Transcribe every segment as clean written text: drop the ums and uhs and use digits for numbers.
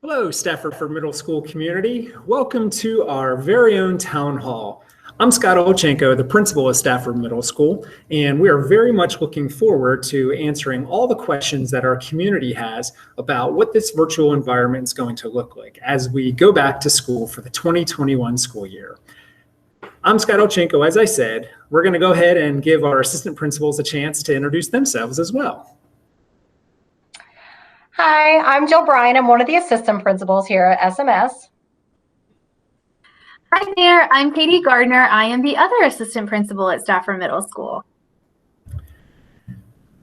Hello, Stafford Middle School community. Welcome to our very own town hall. I'm Scott Olchenko, the principal of Stafford Middle School, and we are very much looking forward to answering all the questions that our community has about what this virtual environment is going to look like as we go back to school for the 2021 school year. I'm Scott Olchenko. As I said, we're going to go ahead and give our assistant principals a chance to introduce themselves as well. Hi, I'm Jill Bryan. I'm one of the assistant principals here at SMS. Hi there, I'm Katie Gardner. I am the other assistant principal at Stafford Middle School.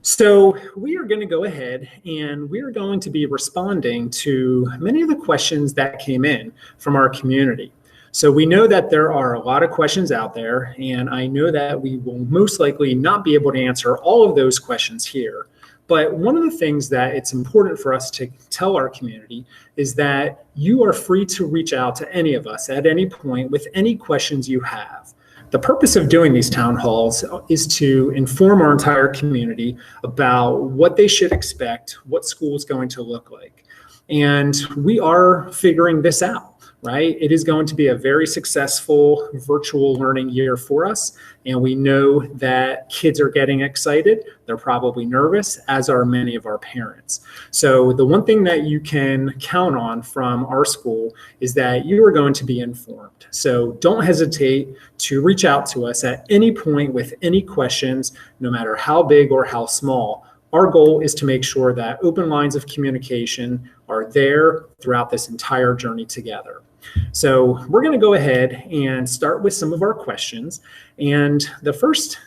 So we are going to go ahead and we are going to be responding to many of the questions that came in from our community. So we know that there are a lot of questions out there, and I know that we will most likely not be able to answer all of those questions here. But one of the things that it's important for us to tell our community is that you are free to reach out to any of us at any point with any questions you have. The purpose of doing these town halls is to inform our entire community about what they should expect, what school is going to look like. And we are figuring this out. Right? It is going to be a very successful virtual learning year for us. And we know that kids are getting excited. They're probably nervous, as are many of our parents. So the one thing that you can count on from our school is that you are going to be informed. So don't hesitate to reach out to us at any point with any questions, no matter how big or how small. Our goal is to make sure that open lines of communication are there throughout this entire journey together. So we're going to go ahead and start with some of our questions. And the first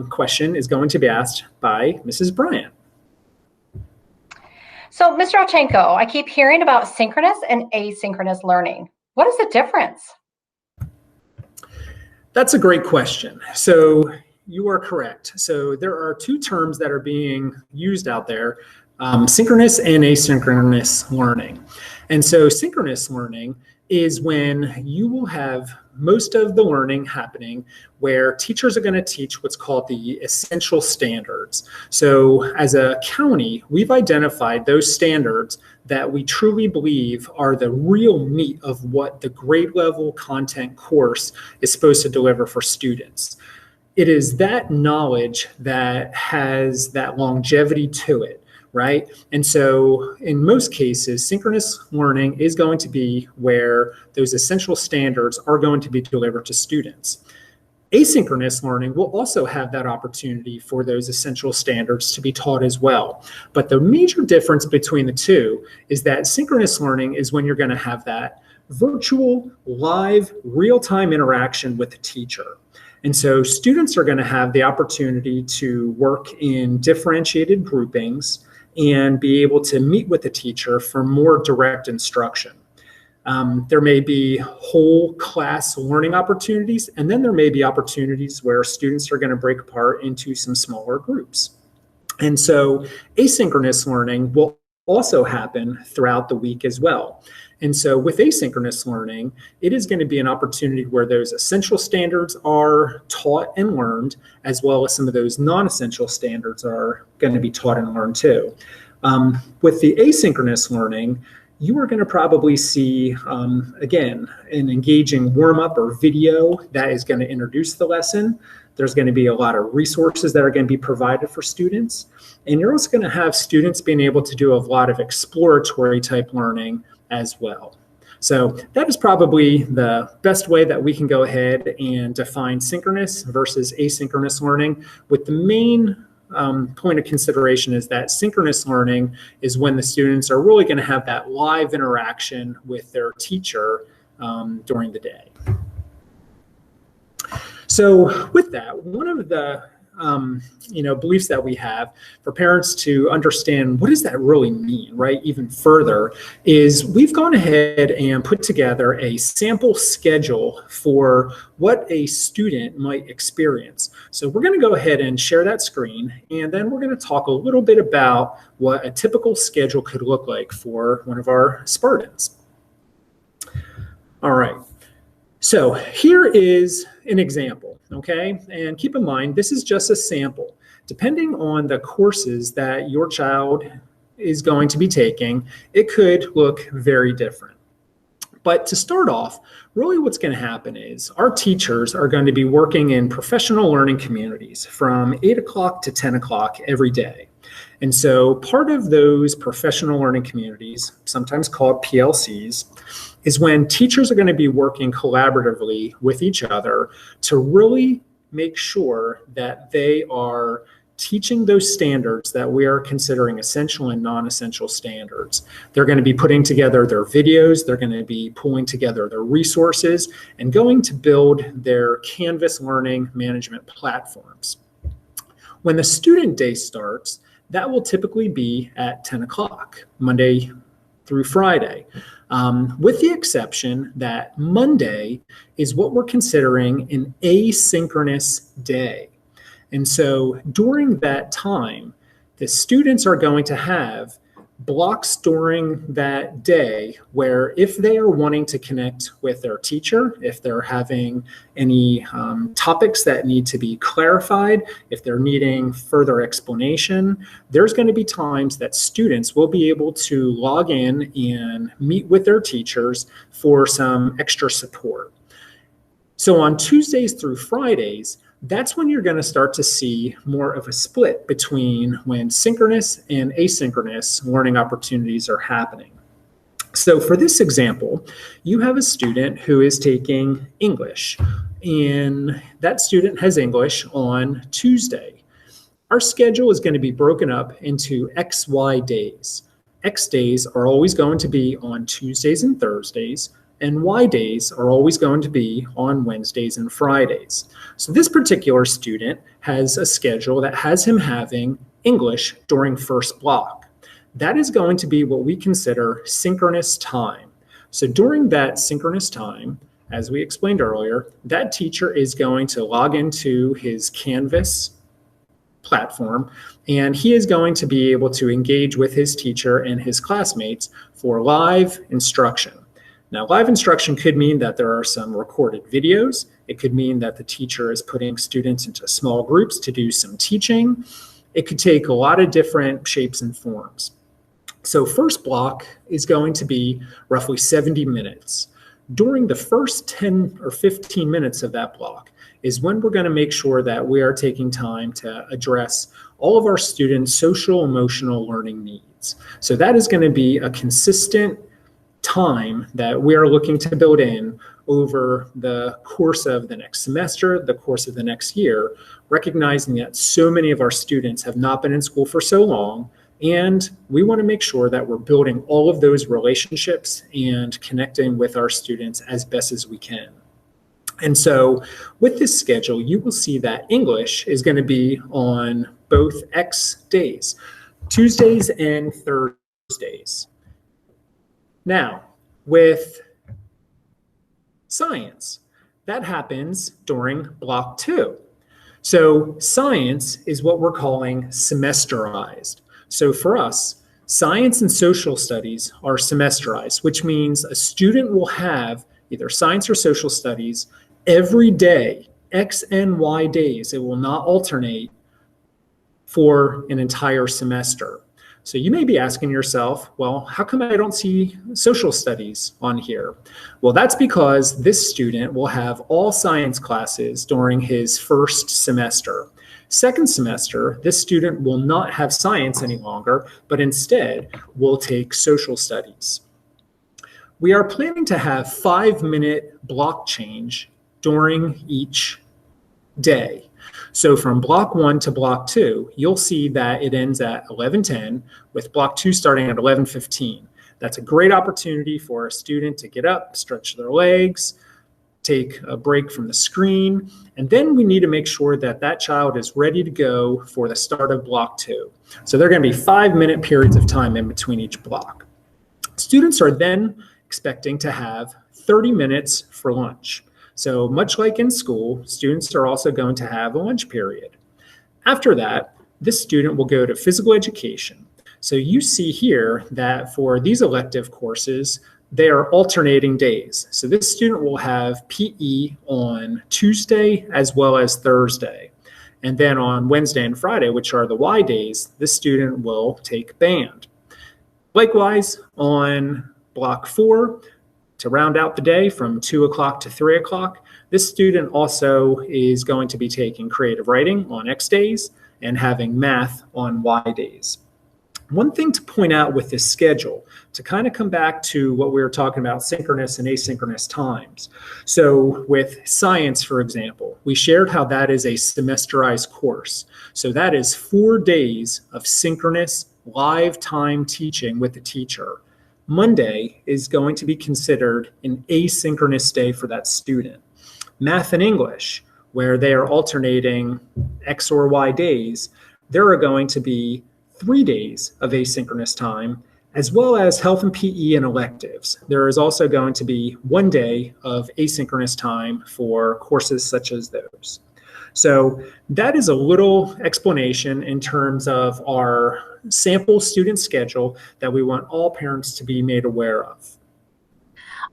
question is going to be asked by Mrs. Bryant. So, Mr. Olchenko, I keep hearing about synchronous and asynchronous learning. What is the difference? That's a great question. So you are correct. So there are two terms that are being used out there, synchronous and asynchronous learning. And so synchronous learning is when you will have most of the learning happening where teachers are going to teach what's called the essential standards. So as a county, we've identified those standards that we truly believe are the real meat of what the grade level content course is supposed to deliver for students. It is that knowledge that has that longevity to it. Right? And so in most cases, synchronous learning is going to be where those essential standards are going to be delivered to students. Asynchronous learning will also have that opportunity for those essential standards to be taught as well. But the major difference between the two is that synchronous learning is when you're going to have that virtual, live, real-time interaction with the teacher. And so students are going to have the opportunity to work in differentiated groupings and be able to meet with the teacher for more direct instruction. There may be whole class learning opportunities, and then there may be opportunities where students are going to break apart into some smaller groups. And so asynchronous learning will also happen throughout the week as well. And so with asynchronous learning, it is going to be an opportunity where those essential standards are taught and learned, as well as some of those non-essential standards are going to be taught and learned too. With the asynchronous learning, you are going to probably see, again, an engaging warm-up or video that is going to introduce the lesson. There's going to be a lot of resources that are going to be provided for students. And you're also going to have students being able to do a lot of exploratory type learning as well. So that is probably the best way that we can go ahead and define synchronous versus asynchronous learning, with the main point of consideration is that synchronous learning is when the students are really going to have that live interaction with their teacher during the day. So with that, one of the beliefs that we have for parents to understand what does that really mean, right? Even further is we've gone ahead and put together a sample schedule for what a student might experience. So we're going to go ahead and share that screen, and then we're going to talk a little bit about what a typical schedule could look like for one of our Spartans. All right. So here is an example, okay? And keep in mind, this is just a sample. Depending on the courses that your child is going to be taking, it could look very different. But to start off, really what's going to happen is our teachers are going to be working in professional learning communities from 8 o'clock to 10 o'clock every day. And so part of those professional learning communities, sometimes called PLCs, is when teachers are going to be working collaboratively with each other to really make sure that they are teaching those standards that we are considering essential and non-essential standards. They're going to be putting together their videos, they're going to be pulling together their resources, and going to build their Canvas learning management platforms. When the student day starts, that will typically be at 10 o'clock, Monday through Friday, with the exception that Monday is what we're considering an asynchronous day. And so during that time, the students are going to have blocks during that day where if they are wanting to connect with their teacher, if they're having any topics that need to be clarified, if they're needing further explanation, there's going to be times that students will be able to log in and meet with their teachers for some extra support. So on Tuesdays through Fridays, that's when you're going to start to see more of a split between when synchronous and asynchronous learning opportunities are happening. So for this example, you have a student who is taking English, and that student has English on Tuesday. Our schedule is going to be broken up into XY days. X days are always going to be on Tuesdays and Thursdays, and Y days are always going to be on Wednesdays and Fridays. So this particular student has a schedule that has him having English during first block. That is going to be what we consider synchronous time. So during that synchronous time, as we explained earlier, that teacher is going to log into his Canvas platform, and he is going to be able to engage with his teacher and his classmates for live instruction. Now, live instruction could mean that there are some recorded videos. It could mean that the teacher is putting students into small groups to do some teaching. It could take a lot of different shapes and forms. So first block is going to be roughly 70 minutes. During the first 10 or 15 minutes of that block is when we're going to make sure that we are taking time to address all of our students' social emotional learning needs. So that is going to be a consistent time that we are looking to build in over the course of the next semester, the course of the next year, recognizing that so many of our students have not been in school for so long, and we want to make sure that we're building all of those relationships and connecting with our students as best as we can. And so with this schedule, you will see that English is going to be on both X days, Tuesdays and Thursdays. Now, with science, that happens during block 2. So science is what we're calling semesterized. So for us, science and social studies are semesterized, which means a student will have either science or social studies every day, X and Y days. It will not alternate for an entire semester. So you may be asking yourself, well, how come I don't see social studies on here? Well, that's because this student will have all science classes during his first semester. Second semester, this student will not have science any longer, but instead will take social studies. We are planning to have 5-minute block change during each day. So from block 1 to block 2, you'll see that it ends at 11:10 with block 2 starting at 11:15. That's a great opportunity for a student to get up, stretch their legs, take a break from the screen, and then we need to make sure that that child is ready to go for the start of block 2. So there are going to be 5-minute periods of time in between each block. Students are then expecting to have 30 minutes for lunch. So much like in school, students are also going to have a lunch period. After that, this student will go to physical education. So you see here that for these elective courses, they are alternating days. So this student will have PE on Tuesday as well as Thursday. And then on Wednesday and Friday, which are the Y days, this student will take band. Likewise, on block 4, to round out the day from 2 o'clock to 3 o'clock, this student also is going to be taking creative writing on X days and having math on Y days. One thing to point out with this schedule, to kind of come back to what we were talking about, synchronous and asynchronous times. So with science, for example, we shared how that is a semesterized course. So that is 4 days of synchronous live time teaching with the teacher. Monday is going to be considered an asynchronous day for that student. Math and English, where they are alternating X or Y days, there are going to be 3 days of asynchronous time, as well as health and PE and electives. There is also going to be 1 day of asynchronous time for courses such as those. So that is a little explanation in terms of our sample student schedule that we want all parents to be made aware of.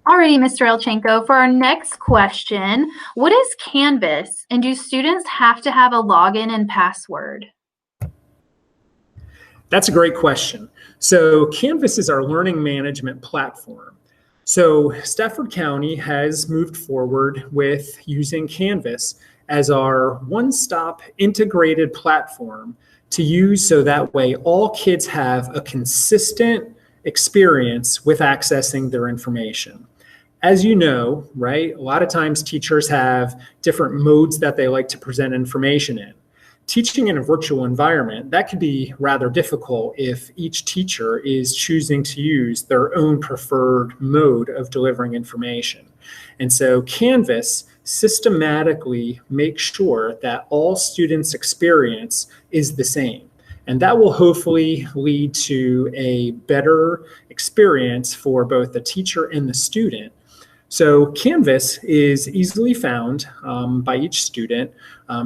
Alrighty, Mr. Elchenko, for our next question, what is Canvas, and do students have to have a login and password? That's a great question. So Canvas is our learning management platform. So Stafford County has moved forward with using Canvas as our one-stop integrated platform to use, so that way all kids have a consistent experience with accessing their information. As you know, right, a lot of times teachers have different modes that they like to present information in. Teaching in a virtual environment, that can be rather difficult if each teacher is choosing to use their own preferred mode of delivering information. And so Canvas systematically makes sure that all students' experience is the same. And that will hopefully lead to a better experience for both the teacher and the student. So Canvas is easily found by each student.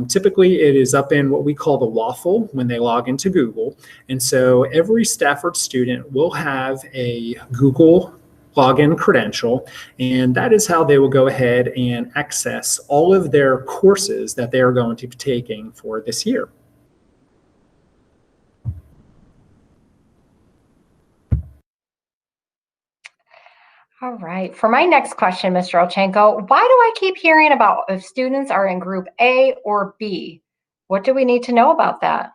Typically, it is up in what we call the waffle when they log into Google. And so every Stafford student will have a Google login credential, and that is how they will go ahead and access all of their courses that they are going to be taking for this year. All right. For my next question, Mr. Elchenko, why do I keep hearing about if students are in group A or B? What do we need to know about that?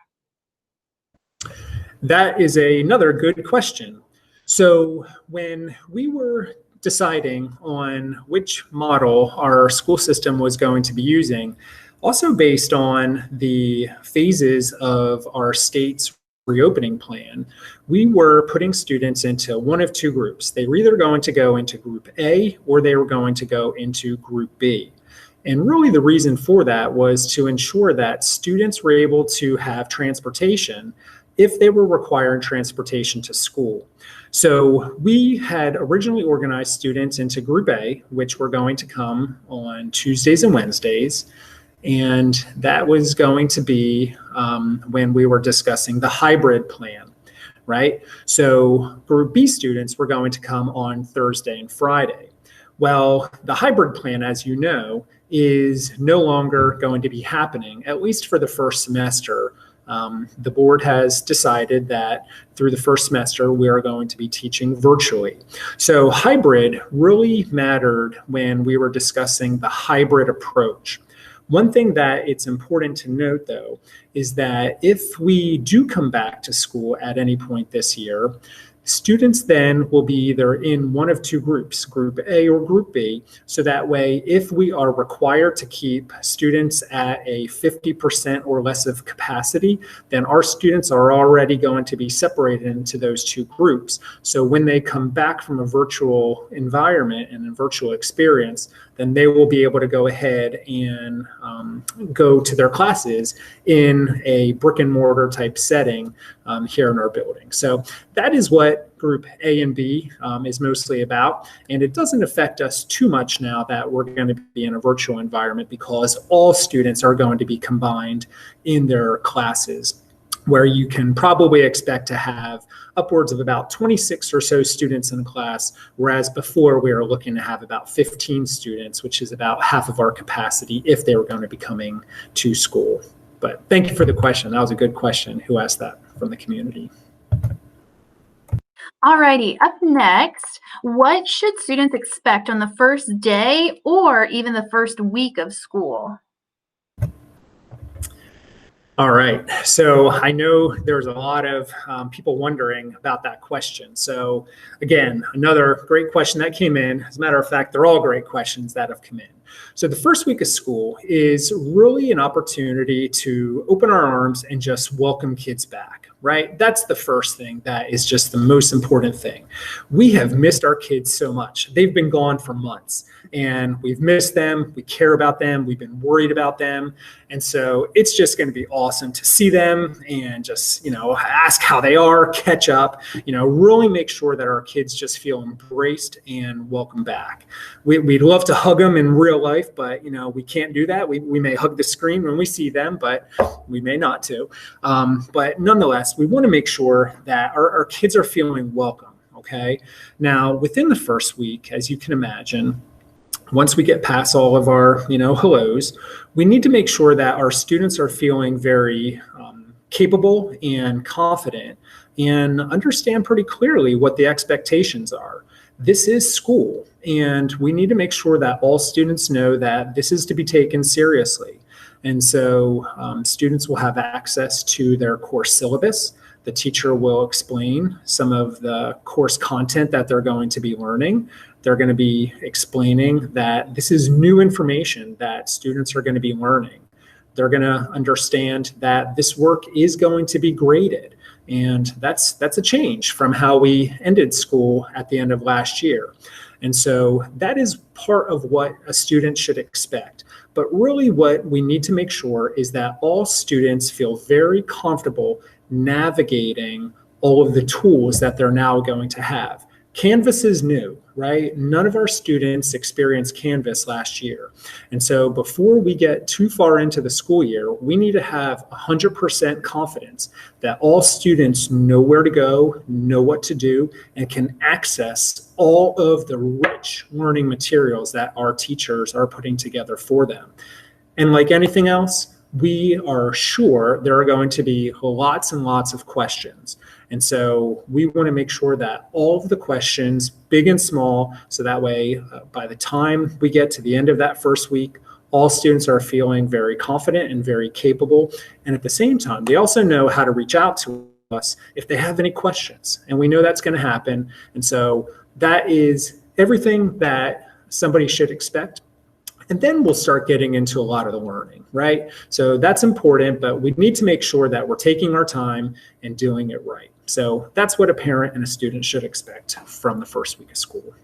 That is another good question. So when we were deciding on which model our school system was going to be using, also based on the phases of our state's reopening plan, we were putting students into one of 2 groups. They were either going to go into group A or they were going to go into group B. And really the reason for that was to ensure that students were able to have transportation if they were requiring transportation to school. So we had originally organized students into group A, which were going to come on Tuesdays and Wednesdays. And that was going to be when we were discussing the hybrid plan, right? So group B students were going to come on Thursday and Friday. Well, the hybrid plan, as you know, is no longer going to be happening, at least for the first semester. The board has decided that through the first semester, we are going to be teaching virtually. So hybrid really mattered when we were discussing the hybrid approach. One thing that it's important to note, though, is that if we do come back to school at any point this year, students then will be either in one of 2 groups, group A or group B. So that way, if we are required to keep students at a 50% or less of capacity, then our students are already going to be separated into those 2 groups. So when they come back from a virtual environment and a virtual experience, then they will be able to go ahead and go to their classes in a brick and mortar type setting here in our building. So that is what group A and B is mostly about. And it doesn't affect us too much now that we're going to be in a virtual environment, because all students are going to be combined in their classes, where you can probably expect to have upwards of about 26 or so students in a class, whereas before we were looking to have about 15 students, which is about half of our capacity if they were going to be coming to school. But thank you for the question. That was a good question. Who asked that from the community? Alrighty, up next, what should students expect on the first day or even the first week of school? All right. So I know there's a lot of people wondering about that question. So again, another great question that came in. As a matter of fact, they're all great questions that have come in. So the first week of school is really an opportunity to open our arms and just welcome kids back, right? That's the first thing that is just the most important thing. We have missed our kids so much. They've been gone for months and we've missed them. We care about them. We've been worried about them. And so it's just going to be awesome to see them and just, ask how they are, catch up, really make sure that our kids just feel embraced and welcome back. We'd love to hug them in real life, but, we can't do that. We may hug the screen when we see them, but we may not too. But nonetheless, we want to make sure that our kids are feeling welcome. Okay. Now, within the first week, as you can imagine, once we get past all of our, hellos, we need to make sure that our students are feeling very capable and confident and understand pretty clearly what the expectations are. This is school, and we need to make sure that all students know that this is to be taken seriously. And so students will have access to their course syllabus. The teacher will explain some of the course content that they're going to be learning. They're going to be explaining that this is new information that students are going to be learning. They're going to understand that this work is going to be graded. And that's a change from how we ended school at the end of last year. And so that is part of what a student should expect. But really what we need to make sure is that all students feel very comfortable navigating all of the tools that they're now going to have. Canvas is new, right? None of our students experienced Canvas last year. And so before we get too far into the school year, we need to have 100% confidence that all students know where to go, know what to do, and can access all of the rich learning materials that our teachers are putting together for them. And like anything else, we are sure there are going to be lots and lots of questions. And so we want to make sure that all of the questions, big and small, so that way by the time we get to the end of that first week, all students are feeling very confident and very capable. And at the same time, they also know how to reach out to us if they have any questions. And we know that's going to happen. And so that is everything that somebody should expect. And then we'll start getting into a lot of the learning, right? So that's important, but we need to make sure that we're taking our time and doing it right. So that's what a parent and a student should expect from the first week of school.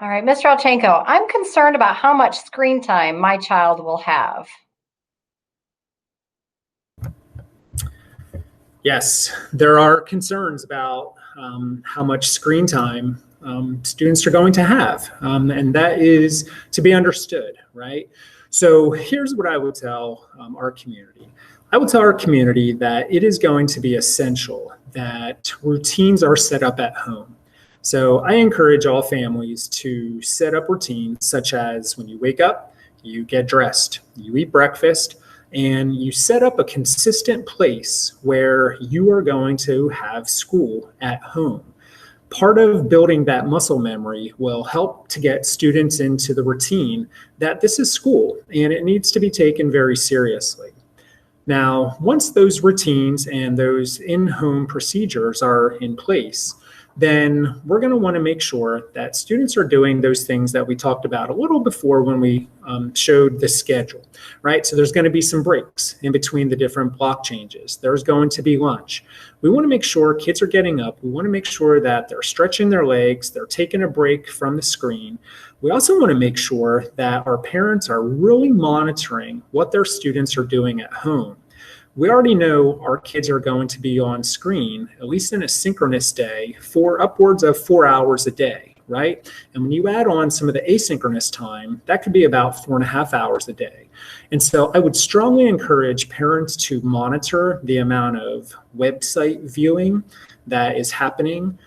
All right, Mr. Olchenko, I'm concerned about how much screen time my child will have. Yes, there are concerns about how much screen time students are going to have, and that is to be understood, right? So here's what I would tell our community. I would tell our community that it is going to be essential that routines are set up at home. So I encourage all families to set up routines such as when you wake up, you get dressed, you eat breakfast, and you set up a consistent place where you are going to have school at home. Part of building that muscle memory will help to get students into the routine that this is school and it needs to be taken very seriously. Now, once those routines and those in-home procedures are in place, then we're going to want to make sure that students are doing those things that we talked about a little before when we showed the schedule, right? So there's going to be some breaks in between the different block changes. There's going to be lunch. We want to make sure kids are getting up. We want to make sure that they're stretching their legs, they're taking a break from the screen. We also want to make sure that our parents are really monitoring what their students are doing at home. We already know our kids are going to be on screen, at least in a synchronous day, for upwards of 4 hours a day, right? And when you add on some of the asynchronous time, that could be about 4.5 hours a day. And so I would strongly encourage parents to monitor the amount of website viewing that is happening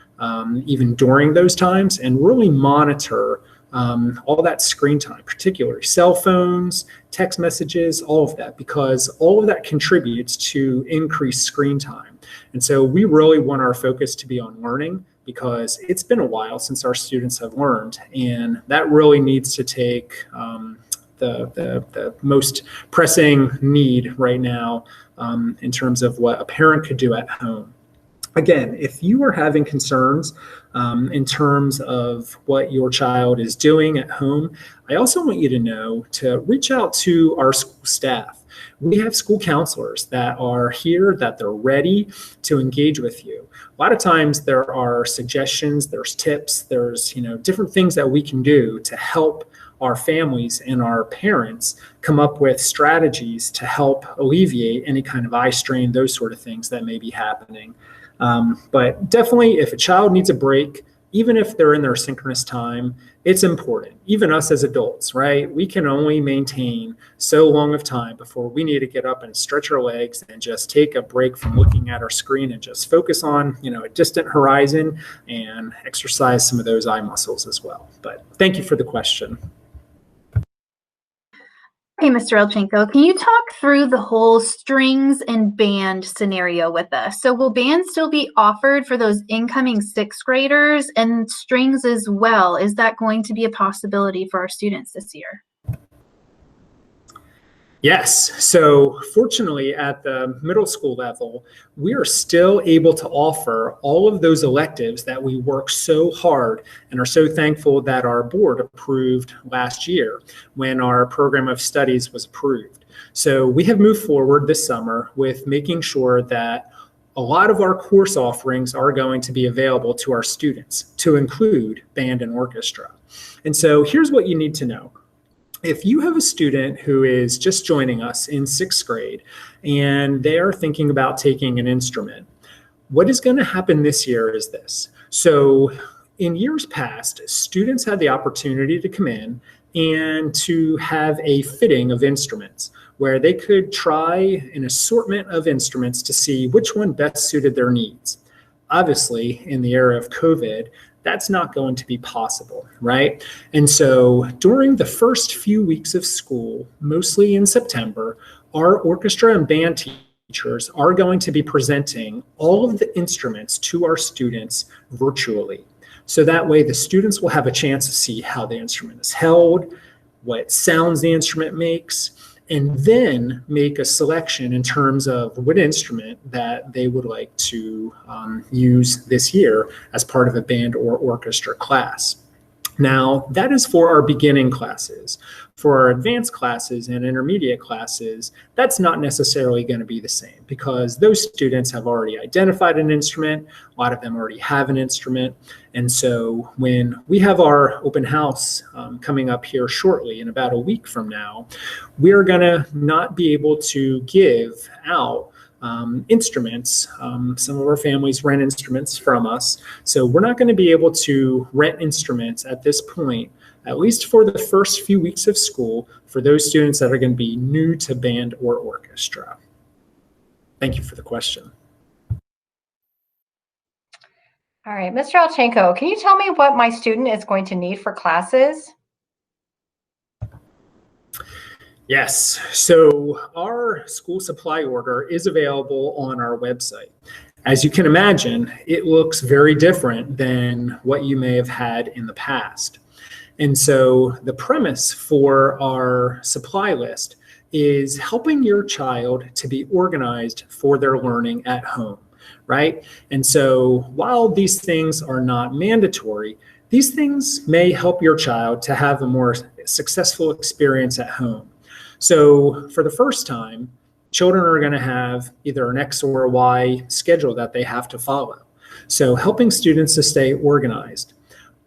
even during those times, and really monitor all that screen time, particularly cell phones, text messages, all of that, because all of that contributes to increased screen time. And so we really want our focus to be on learning, because it's been a while since our students have learned, and that really needs to take the most pressing need right now in terms of what a parent could do at home. Again, if you are having concerns in terms of what your child is doing at home, I also want you to know to reach out to our school staff. We have school counselors that are here, that they're ready to engage with you. A lot of times there are suggestions, there's tips, there's different things that we can do to help our families and our parents come up with strategies to help alleviate any kind of eye strain, those sort of things that may be happening. But definitely, if a child needs a break, even if they're in their synchronous time, it's important. Even us as adults, right? We can only maintain so long of time before we need to get up and stretch our legs and just take a break from looking at our screen and just focus on, a distant horizon and exercise some of those eye muscles as well. But thank you for the question. Okay, Mr. Elchenko, can you talk through the whole strings and band scenario with us? So will band still be offered for those incoming sixth graders, and strings as well? Is that going to be a possibility for our students this year? Yes. So fortunately, at the middle school level, we are still able to offer all of those electives that we work so hard and are so thankful that our board approved last year when our program of studies was approved. So we have moved forward this summer with making sure that a lot of our course offerings are going to be available to our students, to include band and orchestra. And so here's what you need to know. If you have a student who is just joining us in sixth grade and they are thinking about taking an instrument, what is going to happen this year is this. So in years past, students had the opportunity to come in and to have a fitting of instruments where they could try an assortment of instruments to see which one best suited their needs. Obviously, in the era of COVID, that's not going to be possible, right? And so during the first few weeks of school, mostly in September, our orchestra and band teachers are going to be presenting all of the instruments to our students virtually. So that way the students will have a chance to see how the instrument is held, what sounds the instrument makes, and then make a selection in terms of what instrument that they would like to use this year as part of a band or orchestra class. Now, that is for our beginning classes. For our advanced classes and intermediate classes, that's not necessarily going to be the same because those students have already identified an instrument. A lot of them already have an instrument. And so when we have our open house coming up here shortly, in about a week from now, we are going to not be able to give out instruments. Some of our families rent instruments from us. So we're not going to be able to rent instruments at this point, at least for the first few weeks of school, for those students that are going to be new to band or orchestra. Thank you for the question. All right, Mr. Elchenko, can you tell me what my student is going to need for classes? Yes, so our school supply order is available on our website. As you can imagine, it looks very different than what you may have had in the past. And so the premise for our supply list is helping your child to be organized for their learning at home, right? And so while these things are not mandatory, these things may help your child to have a more successful experience at home. So for the first time, children are going to have either an X or a Y schedule that they have to follow. So helping students to stay organized.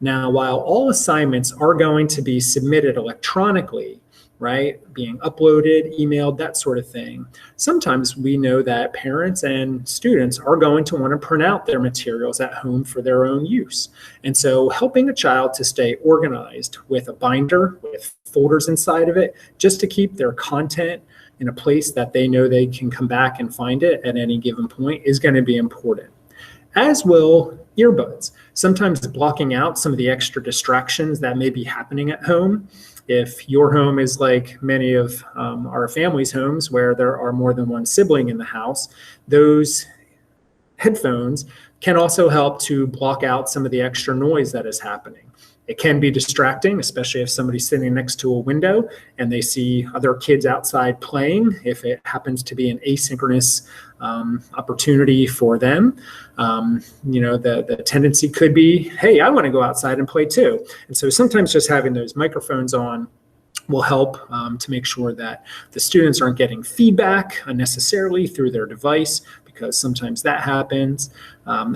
Now, while all assignments are going to be submitted electronically, right, being uploaded, emailed, that sort of thing, sometimes we know that parents and students are going to want to print out their materials at home for their own use. And so helping a child to stay organized with a binder, with folders inside of it, just to keep their content in a place that they know they can come back and find it at any given point is going to be important. as will earbuds. Sometimes blocking out some of the extra distractions that may be happening at home. If your home is like many of our family's homes where there are more than one sibling in the house, those headphones can also help to block out some of the extra noise that is happening. It can be distracting, especially if somebody's sitting next to a window and they see other kids outside playing, if it happens to be an asynchronous opportunity for them. The tendency could be, hey, I want to go outside and play too. And so sometimes just having those microphones on will help to make sure that the students aren't getting feedback unnecessarily through their device, because sometimes that happens,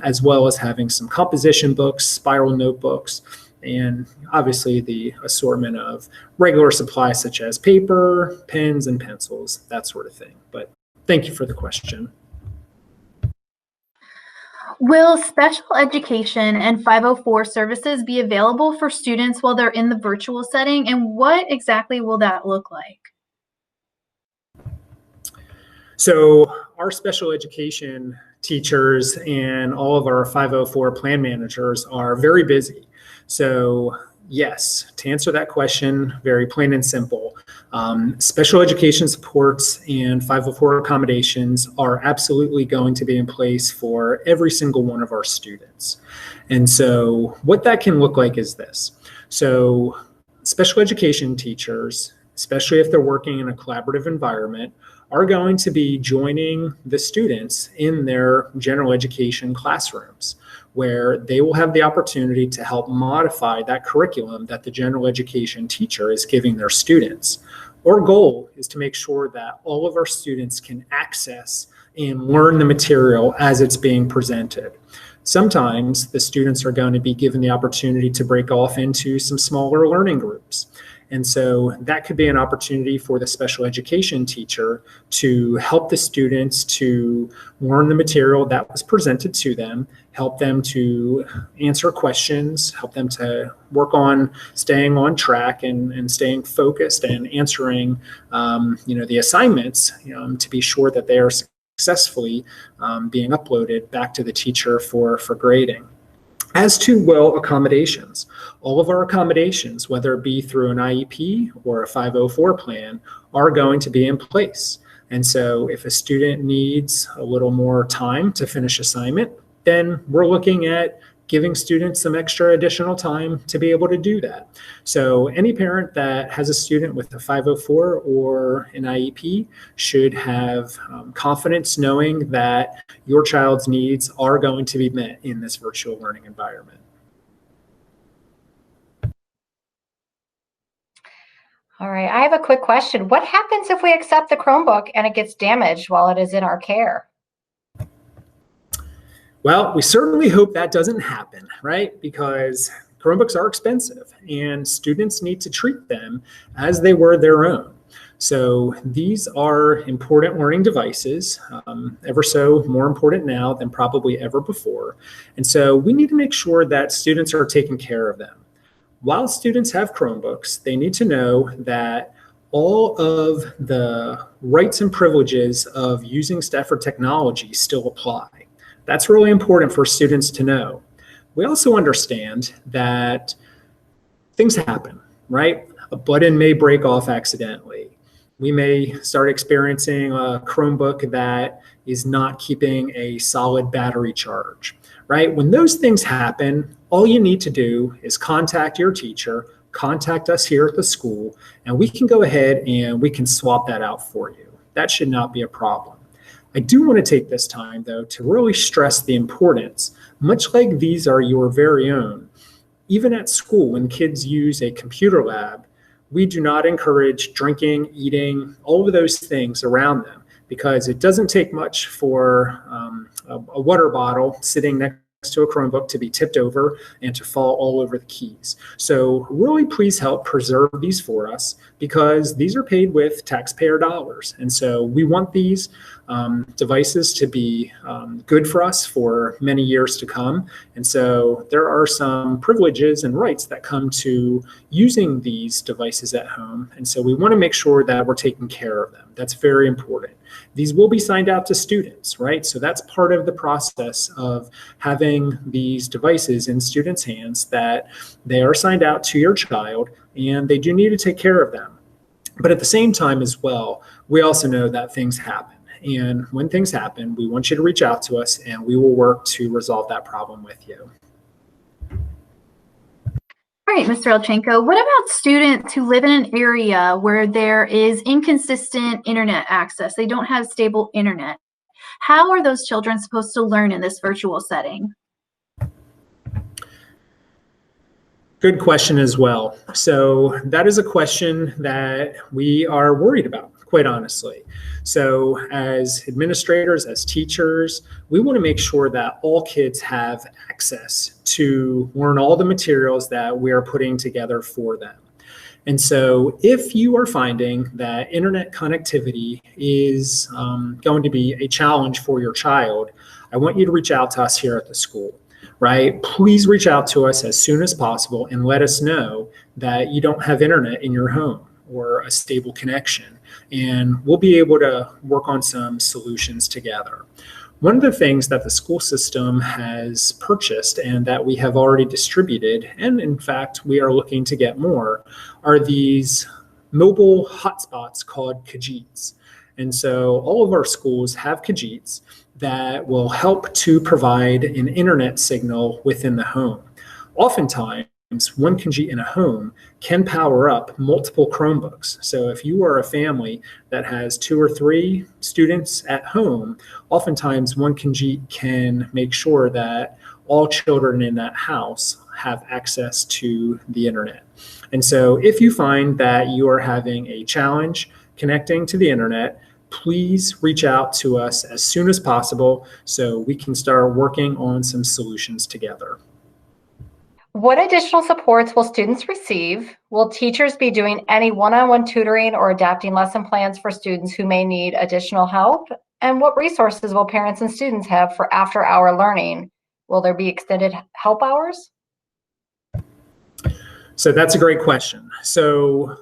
as well as having some composition books, spiral notebooks, and obviously the assortment of regular supplies such as paper, pens, and pencils, that sort of thing. But thank you for the question. Will special education and 504 services be available for students while they're in the virtual setting? And what exactly will that look like? So our special education teachers and all of our 504 plan managers are very busy. So yes, to answer that question, very plain and simple, special education supports and 504 accommodations are absolutely going to be in place for every single one of our students. And so what that can look like is this. So special education teachers, especially if they're working in a collaborative environment, are going to be joining the students in their general education classrooms, where they will have the opportunity to help modify that curriculum that the general education teacher is giving their students. Our goal is to make sure that all of our students can access and learn the material as it's being presented. Sometimes the students are going to be given the opportunity to break off into some smaller learning groups. And so that could be an opportunity for the special education teacher to help the students to learn the material that was presented to them, help them to answer questions, help them to work on staying on track and staying focused and answering the assignments to be sure that they are successfully being uploaded back to the teacher for grading. As to, accommodations. All of our accommodations, whether it be through an IEP or a 504 plan, are going to be in place. And so if a student needs a little more time to finish assignment, then we're looking at giving students some extra additional time to be able to do that. So any parent that has a student with a 504 or an IEP should have confidence knowing that your child's needs are going to be met in this virtual learning environment. All right, I have a quick question. What happens if we accept the Chromebook and it gets damaged while it is in our care? Well, we certainly hope that doesn't happen, right? Because Chromebooks are expensive and students need to treat them as they were their own. So these are important learning devices, ever so more important now than probably ever before. And so we need to make sure that students are taking care of them. While students have Chromebooks, they need to know that all of the rights and privileges of using Stafford technology still apply. That's really important for students to know. We also understand that things happen, right? A button may break off accidentally. We may start experiencing a Chromebook that is not keeping a solid battery charge, right? When those things happen, all you need to do is contact your teacher, contact us here at the school, and we can go ahead and we can swap that out for you. That should not be a problem. I do want to take this time, though, to really stress the importance, much like these are your very own. Even at school, when kids use a computer lab, we do not encourage drinking, eating, all of those things around them, because it doesn't take much for a water bottle sitting next to a Chromebook to be tipped over and to fall all over the keys. So really please help preserve these for us, because these are paid with taxpayer dollars. And so we want these devices to be good for us for many years to come. And so there are some privileges and rights that come to using these devices at home. And so we want to make sure that we're taking care of them. That's very important. These will be signed out to students, right? So that's part of the process of having these devices in students' hands, that they are signed out to your child and they do need to take care of them. But at the same time as well, we also know that things happen. And when things happen, we want you to reach out to us and we will work to resolve that problem with you. All right, Mr. Elchenko, what about students who live in an area where there is inconsistent internet access? They don't have stable internet. How are those children supposed to learn in this virtual setting? Good question as well. So that is a question that we are worried about, quite honestly. So as administrators, as teachers, we want to make sure that all kids have access to learn all the materials that we are putting together for them. And so if you are finding that internet connectivity is going to be a challenge for your child, I want you to reach out to us here at the school. Right? Please reach out to us as soon as possible and let us know that you don't have internet in your home or a stable connection. And we'll be able to work on some solutions together. One of the things that the school system has purchased and that we have already distributed, and in fact, we are looking to get more, are these mobile hotspots called Khajiits. And so all of our schools have Khajiits that will help to provide an internet signal within the home. Oftentimes, one Khajiit in a home can power up multiple Chromebooks. So if you are a family that has 2 or 3 students at home, oftentimes one Khajiit can make sure that all children in that house have access to the internet. And so if you find that you are having a challenge connecting to the internet, please reach out to us as soon as possible so we can start working on some solutions together. What additional supports will students receive? Will teachers be doing any one-on-one tutoring or adapting lesson plans for students who may need additional help? And what resources will parents and students have for after-hour learning? Will there be extended help hours? So that's a great question. So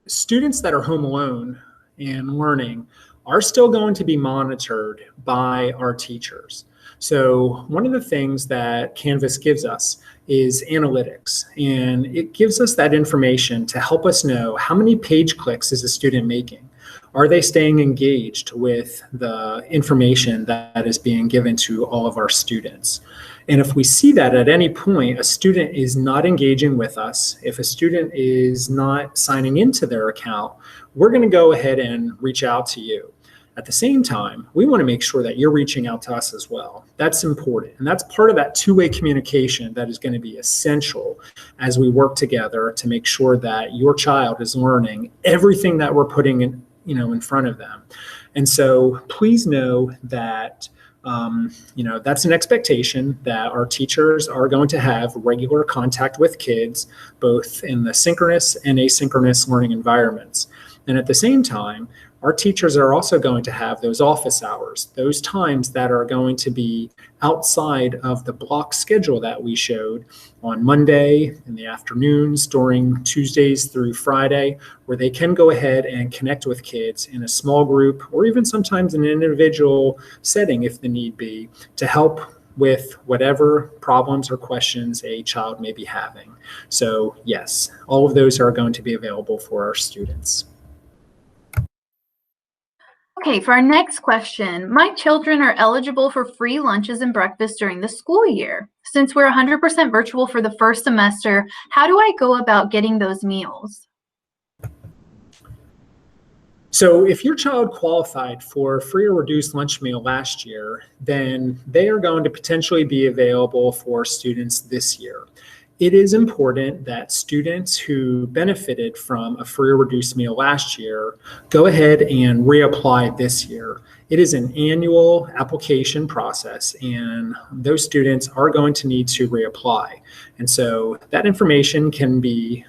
students that are home alone and learning are still going to be monitored by our teachers. So one of the things that Canvas gives us is analytics, and it gives us that information to help us know how many page clicks is a student making. Are they staying engaged with the information that is being given to all of our students? And if we see that at any point a student is not engaging with us, if a student is not signing into their account, we're going to go ahead and reach out to you. At the same time, we want to make sure that you're reaching out to us as well. That's important. And that's part of that two-way communication that is going to be essential as we work together to make sure that your child is learning everything that we're putting in front of them. And so please know that that's an expectation that our teachers are going to have regular contact with kids, both in the synchronous and asynchronous learning environments. And at the same time, our teachers are also going to have those office hours, those times that are going to be outside of the block schedule that we showed on Monday in the afternoons, during Tuesdays through Friday, where they can go ahead and connect with kids in a small group or even sometimes in an individual setting if the need be, to help with whatever problems or questions a child may be having. So yes, all of those are going to be available for our students. Okay, for our next question, my children are eligible for free lunches and breakfast during the school year. Since we're 100% virtual for the first semester, how do I go about getting those meals? So if your child qualified for a free or reduced lunch meal last year, then they are going to potentially be available for students this year. It is important that students who benefited from a free or reduced meal last year go ahead and reapply this year. It is an annual application process, and those students are going to need to reapply. And so that information can be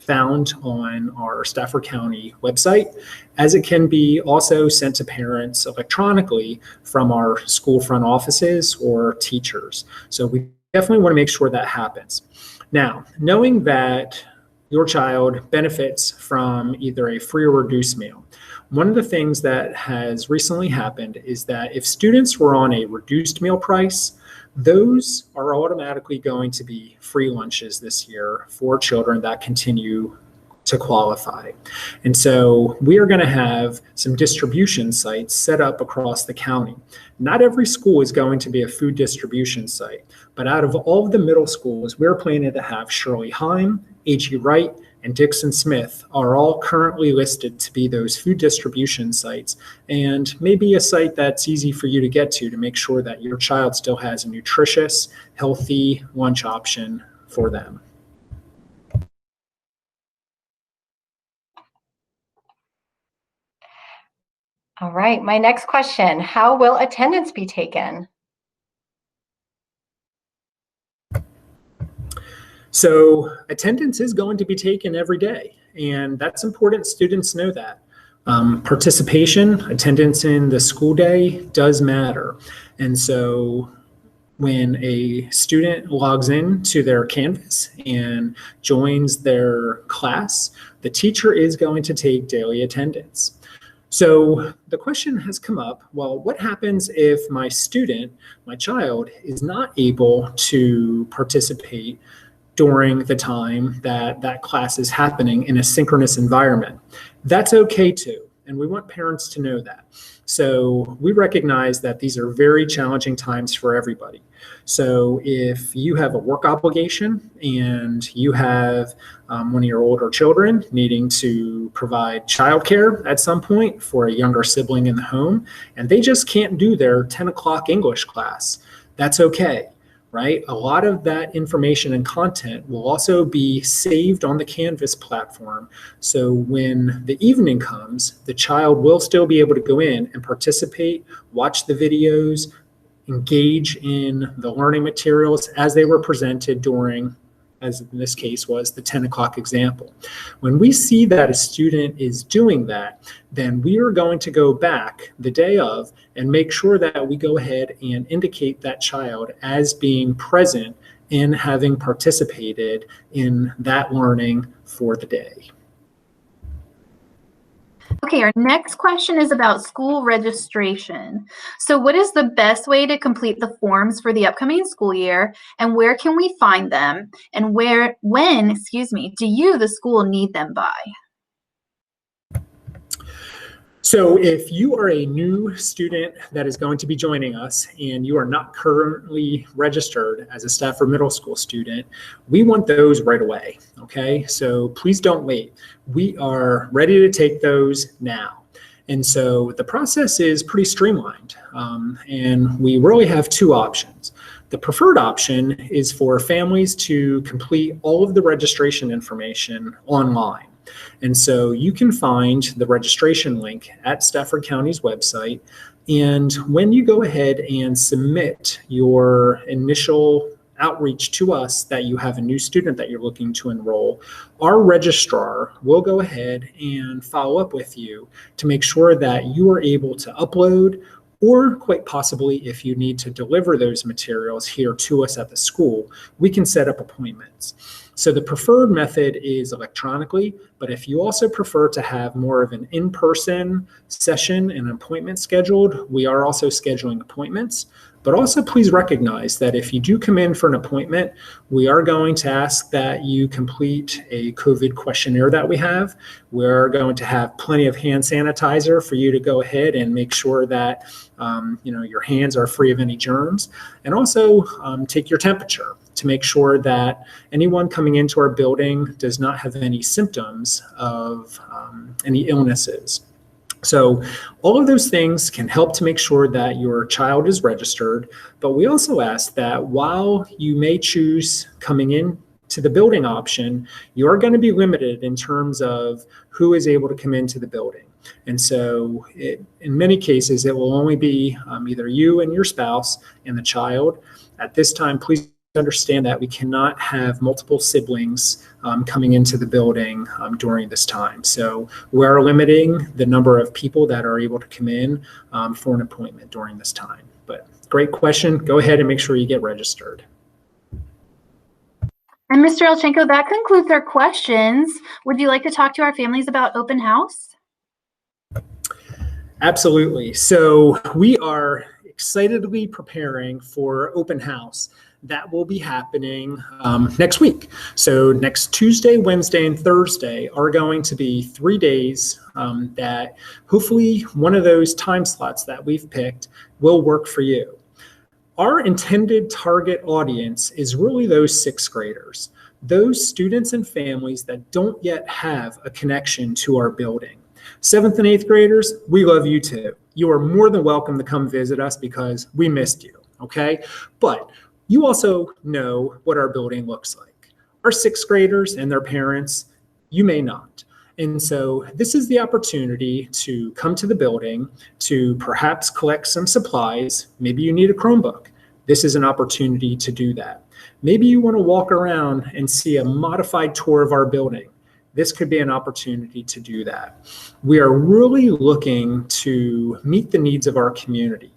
found on our Stafford County website, as it can be also sent to parents electronically from our school front offices or teachers. So we definitely want to make sure that happens. Now, knowing that your child benefits from either a free or reduced meal, one of the things that has recently happened is that if students were on a reduced meal price, those are automatically going to be free lunches this year for children that continue to qualify. And so we are going to have some distribution sites set up across the county. Not every school is going to be a food distribution site, but out of all of the middle schools, we're planning to have Shirley Heim, A.G. Wright, and Dixon Smith are all currently listed to be those food distribution sites, and maybe a site that's easy for you to get to make sure that your child still has a nutritious, healthy lunch option for them. All right, my next question, how will attendance be taken? So attendance is going to be taken every day, and that's important. Students know that. Participation, attendance in the school day does matter. And so when a student logs in to their Canvas and joins their class, the teacher is going to take daily attendance. So the question has come up, well, what happens if my student, my child, is not able to participate during the time that that class is happening in a synchronous environment? That's okay too, and we want parents to know that. So we recognize that these are very challenging times for everybody. So if you have a work obligation and you have one of your older children needing to provide childcare at some point for a younger sibling in the home, and they just can't do their 10 o'clock English class, that's okay. Right? A lot of that information and content will also be saved on the Canvas platform. So when the evening comes, the child will still be able to go in and participate, watch the videos, engage in the learning materials as they were presented during, as in this case was the 10 o'clock example. When we see that a student is doing that, then we are going to go back the day of and make sure that we go ahead and indicate that child as being present in having participated in that learning for the day. Okay, our next question is about school registration. So what is the best way to complete the forms for the upcoming school year, and where can we find them, and when, do you, the school, need them by? So if you are a new student that is going to be joining us and you are not currently registered as a Stafford Middle School student, we want those right away, okay? So please don't wait. We are ready to take those now. And so the process is pretty streamlined, and we really have two options. The preferred option is for families to complete all of the registration information online. And so you can find the registration link at Stafford County's website. And when you go ahead and submit your initial outreach to us that you have a new student that you're looking to enroll, our registrar will go ahead and follow up with you to make sure that you are able to upload, or quite possibly if you need to deliver those materials here to us at the school, we can set up appointments. So the preferred method is electronically, but if you also prefer to have more of an in-person session and appointment scheduled, we are also scheduling appointments. But also please recognize that if you do come in for an appointment, we are going to ask that you complete a COVID questionnaire that we have. We're going to have plenty of hand sanitizer for you to go ahead and make sure that your hands are free of any germs, and also take your temperature to make sure that anyone coming into our building does not have any symptoms of any illnesses. So all of those things can help to make sure that your child is registered, but we also ask that while you may choose coming in to the building option, you're going to be limited in terms of who is able to come into the building. And so in many cases, it will only be either you and your spouse and the child. At this time, please understand that we cannot have multiple siblings coming into the building during this time. So we're limiting the number of people that are able to come in for an appointment during this time. But great question. Go ahead and make sure you get registered. And Mr. Elchenko, that concludes our questions. Would you like to talk to our families about open house? Absolutely. So we are excitedly preparing for open house. That will be happening next week. So next Tuesday, Wednesday, and Thursday are going to be 3 days that hopefully one of those time slots that we've picked will work for you. Our intended target audience is really those sixth graders, those students and families that don't yet have a connection to our building. Seventh and eighth graders, we love you too. You are more than welcome to come visit us because we missed you, okay? But you also know what our building looks like. Our sixth graders and their parents, you may not. And so this is the opportunity to come to the building to perhaps collect some supplies. Maybe you need a Chromebook. This is an opportunity to do that. Maybe you want to walk around and see a modified tour of our building. This could be an opportunity to do that. We are really looking to meet the needs of our community.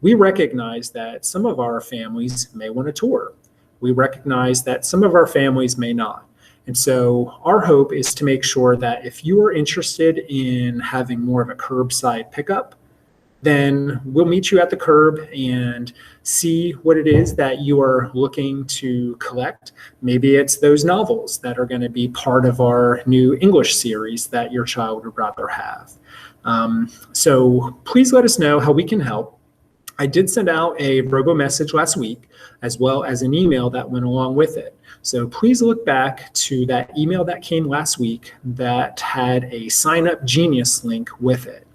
We recognize that some of our families may want a tour. We recognize that some of our families may not. And so our hope is to make sure that if you are interested in having more of a curbside pickup, then we'll meet you at the curb and see what it is that you are looking to collect. Maybe it's those novels that are going to be part of our new English series that your child would rather have. So please let us know how we can help. I did send out a robo message last week, as well as an email that went along with it. So please look back to that email that came last week that had a Sign Up Genius link with it.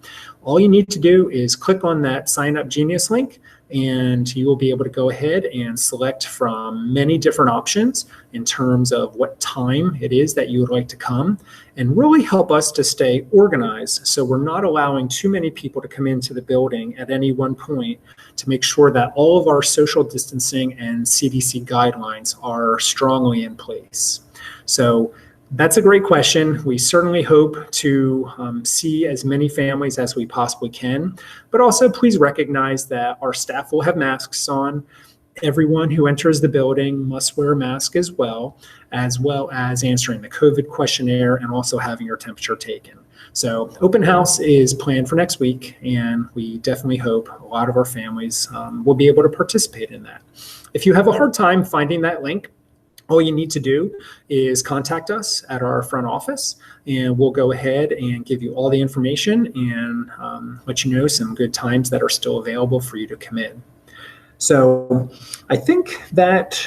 All you need to do is click on that Sign Up Genius link, and you will be able to go ahead and select from many different options in terms of what time it is that you would like to come, and really help us to stay organized so we're not allowing too many people to come into the building at any one point, to make sure that all of our social distancing and CDC guidelines are strongly in place. So that's a great question. We certainly hope to see as many families as we possibly can, but also please recognize that our staff will have masks on. Everyone who enters the building must wear a mask as well as answering the COVID questionnaire and also having your temperature taken. So open house is planned for next week, and we definitely hope a lot of our families will be able to participate in that. If you have a hard time finding that link, all you need to do is contact us at our front office, and we'll go ahead and give you all the information and let you know some good times that are still available for you to come in. So I think that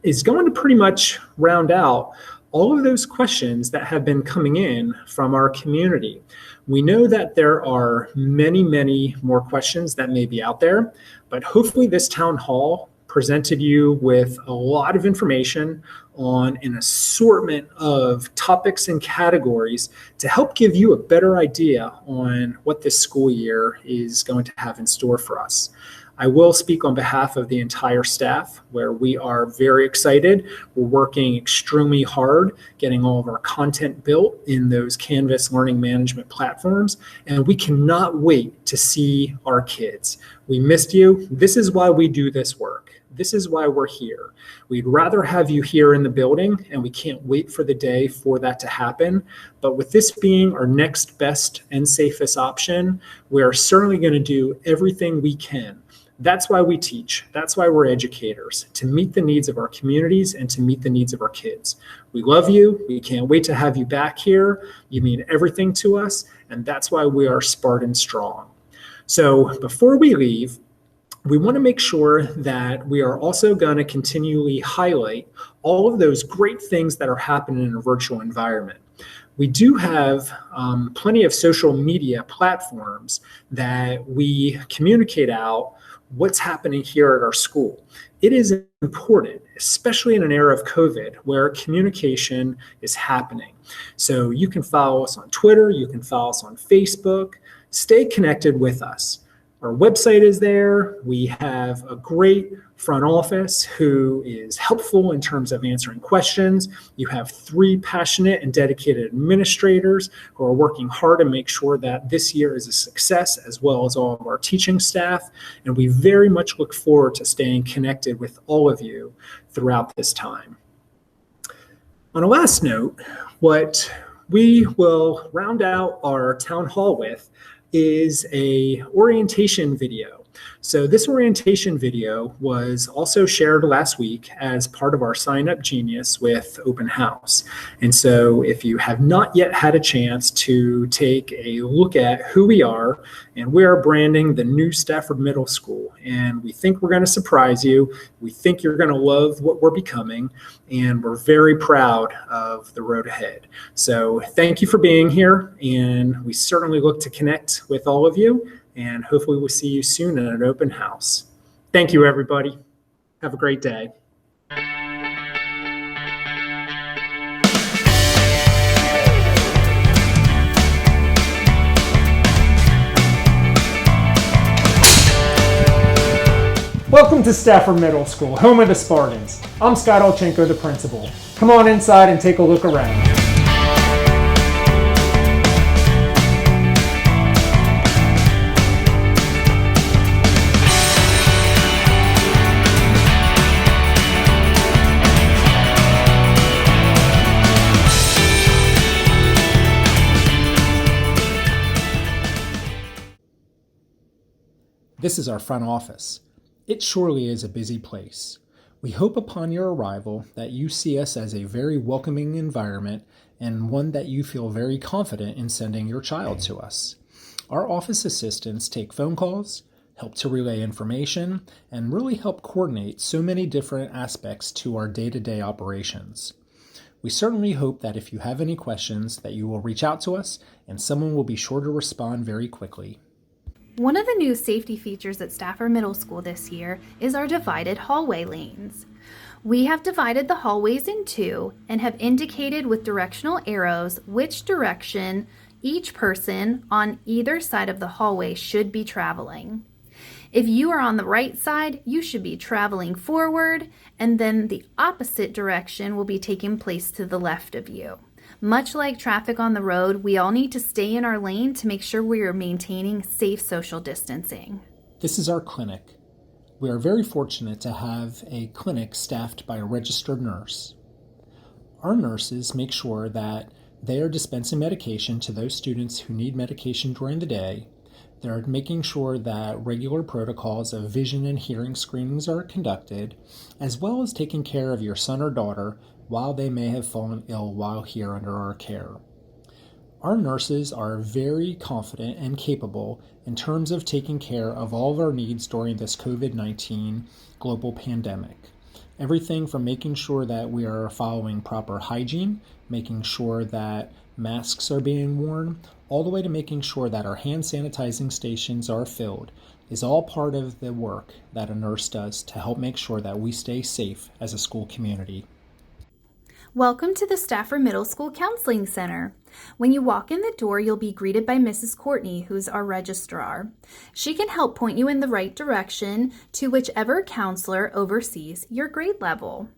is going to pretty much round out all of those questions that have been coming in from our community. We know that there are many, many more questions that may be out there, but hopefully this town hall presented you with a lot of information on an assortment of topics and categories to help give you a better idea on what this school year is going to have in store for us. I will speak on behalf of the entire staff, where we are very excited. We're working extremely hard getting all of our content built in those Canvas learning management platforms, and we cannot wait to see our kids. We missed you. This is why we do this work. This is why we're here. We'd rather have you here in the building, and we can't wait for the day for that to happen. But with this being our next best and safest option, we are certainly going to do everything we can. That's why we teach. That's why we're educators, to meet the needs of our communities and to meet the needs of our kids. We love you. We can't wait to have you back here. You mean everything to us, and that's why we are Spartan Strong. So before we leave, we want to make sure that we are also going to continually highlight all of those great things that are happening in a virtual environment. We do have plenty of social media platforms that we communicate out what's happening here at our school. It is important, especially in an era of COVID, where communication is happening. So you can follow us on Twitter, you can follow us on Facebook, stay connected with us. Our website is there. We have a great front office who is helpful in terms of answering questions. You have 3 passionate and dedicated administrators who are working hard to make sure that this year is a success, as well as all of our teaching staff. And we very much look forward to staying connected with all of you throughout this time. On a last note, what we will round out our town hall with is a orientation video. So this orientation video was also shared last week as part of our Sign Up Genius with Open House. And so if you have not yet had a chance to take a look at who we are, and we are branding the new Stafford Middle School, and we think we're going to surprise you. We think you're going to love what we're becoming, and we're very proud of the road ahead. So thank you for being here, and we certainly look to connect with all of you. And hopefully we'll see you soon at an open house. Thank you, everybody. Have a great day. Welcome to Stafford Middle School, home of the Spartans. I'm Scott Olchenko, the principal. Come on inside and take a look around. This is our front office. It surely is a busy place. We hope upon your arrival that you see us as a very welcoming environment and one that you feel very confident in sending your child to us. Our office assistants take phone calls, help to relay information, and really help coordinate so many different aspects to our day-to-day operations. We certainly hope that if you have any questions that you will reach out to us and someone will be sure to respond very quickly. One of the new safety features at Stafford Middle School this year is our divided hallway lanes. We have divided the hallways in 2 and have indicated with directional arrows which direction each person on either side of the hallway should be traveling. If you are on the right side, you should be traveling forward, and then the opposite direction will be taking place to the left of you. Much like traffic on the road, we all need to stay in our lane to make sure we are maintaining safe social distancing. This is our clinic. We are very fortunate to have a clinic staffed by a registered nurse. Our nurses make sure that they are dispensing medication to those students who need medication during the day. They're making sure that regular protocols of vision and hearing screenings are conducted, as well as taking care of your son or daughter while they may have fallen ill while here under our care. Our nurses are very confident and capable in terms of taking care of all of our needs during this COVID-19 global pandemic. Everything from making sure that we are following proper hygiene, making sure that masks are being worn, all the way to making sure that our hand sanitizing stations are filled, is all part of the work that a nurse does to help make sure that we stay safe as a school community. Welcome to the Stafford Middle School Counseling Center. When you walk in the door, you'll be greeted by Mrs. Courtney, who's our registrar. She can help point you in the right direction to whichever counselor oversees your grade level.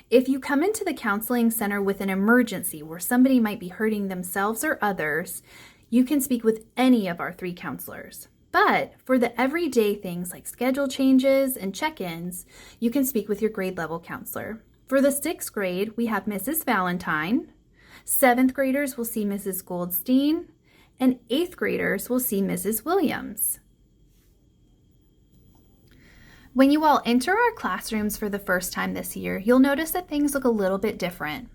If you come into the counseling center with an emergency where somebody might be hurting themselves or others, you can speak with any of our 3 counselors. But for the everyday things like schedule changes and check-ins, you can speak with your grade level counselor. For the 6th grade, we have Mrs. Valentine. 7th graders will see Mrs. Goldstein, and 8th graders will see Mrs. Williams. When you all enter our classrooms for the first time this year, you'll notice that things look a little bit different.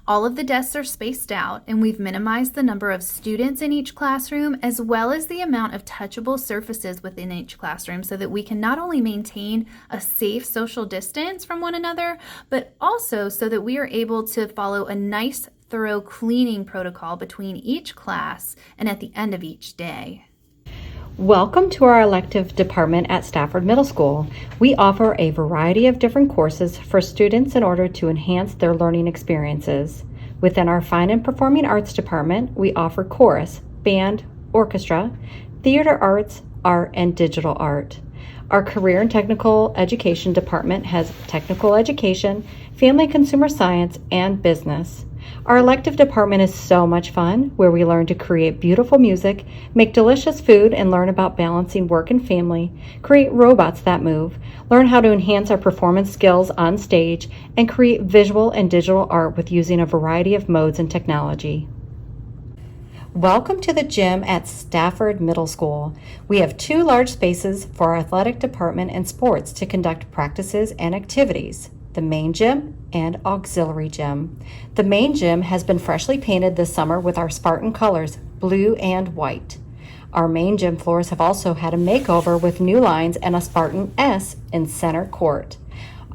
All of the desks are spaced out, and we've minimized the number of students in each classroom as well as the amount of touchable surfaces within each classroom so that we can not only maintain a safe social distance from one another, but also so that we are able to follow a nice, thorough cleaning protocol between each class and at the end of each day. Welcome to our elective department at Stafford Middle School. We offer a variety of different courses for students in order to enhance their learning experiences. Within our Fine and Performing Arts department, we offer chorus, band, orchestra, theater arts, art, and digital art. Our Career and Technical Education department has technical education, family consumer science, and business. Our elective department is so much fun, where we learn to create beautiful music, make delicious food, and learn about balancing work and family, create robots that move, learn how to enhance our performance skills on stage, and create visual and digital art with using a variety of modes and technology. Welcome to the gym at Stafford Middle School. We have 2 large spaces for our athletic department and sports to conduct practices and activities, the main gym and auxiliary gym. The main gym has been freshly painted this summer with our Spartan colors, blue and white. Our main gym floors have also had a makeover with new lines and a Spartan S in center court.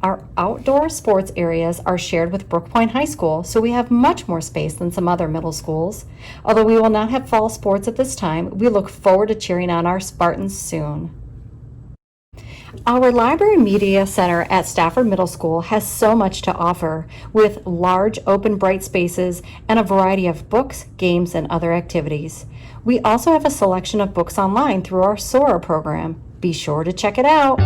Our outdoor sports areas are shared with Brook Point High School, so we have much more space than some other middle schools. Although we will not have fall sports at this time, we look forward to cheering on our Spartans soon. Our Library Media Center at Stafford Middle School has so much to offer, with large, open, bright spaces and a variety of books, games, and other activities. We also have a selection of books online through our SOAR program. Be sure to check it out.